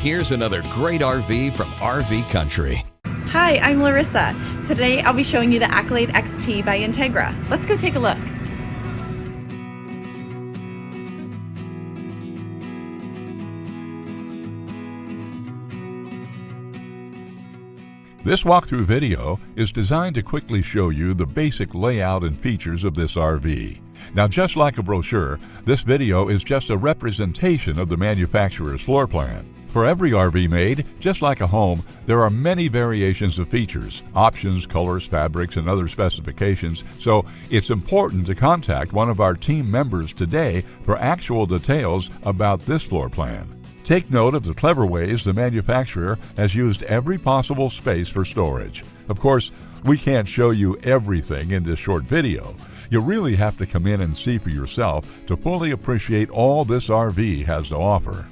here's another great RV from RV Country. Hi, I'm Larissa. Today I'll be showing you the Accolade XT by Entegra. Let's go take a look. This walkthrough video is designed to quickly show you the basic layout and features of this RV. Now, just like a brochure, this video is just a representation of the manufacturer's floor plan. For every RV made, just like a home, there are many variations of features, options, colors, fabrics, and other specifications, so it's important to contact one of our team members today for actual details about this floor plan. Take note of the clever ways the manufacturer has used every possible space for storage. Of course, we can't show you everything in this short video. You really have to come in and see for yourself to fully appreciate all this RV has to offer.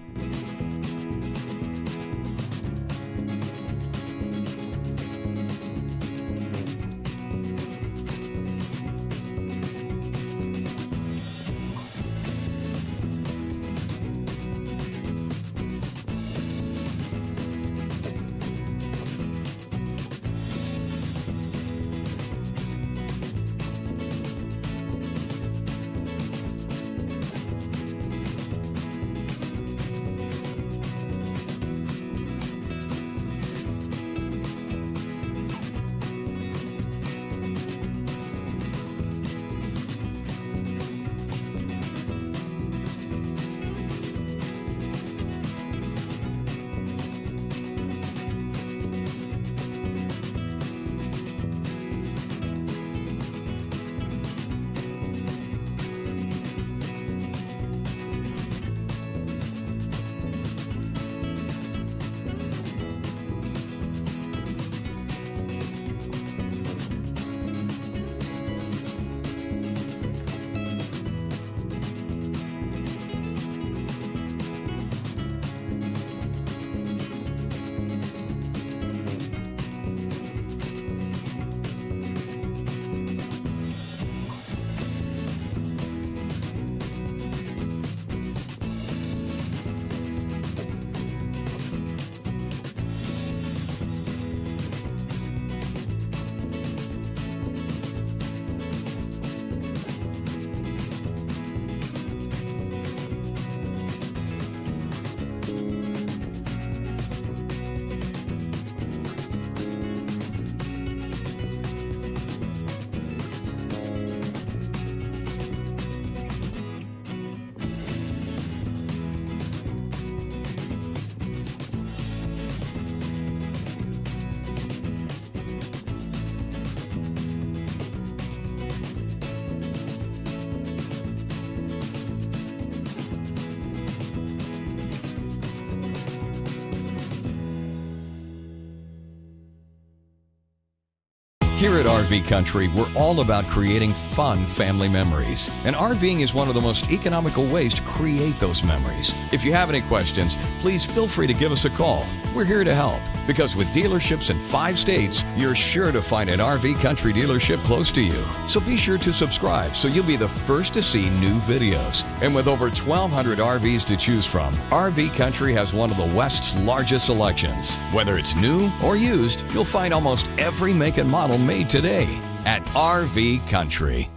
Here at RV Country, we're all about creating fun family memories. And RVing is one of the most economical ways to create those memories. If you have any questions, please feel free to give us a call. We're here to help, because with dealerships in 5 states, you're sure to find an RV Country dealership close to you. So be sure to subscribe so you'll be the first to see new videos. And with over 1,200 RVs to choose from, RV Country has one of the West's largest selections. Whether it's new or used, you'll find almost every make and model made today at RV Country.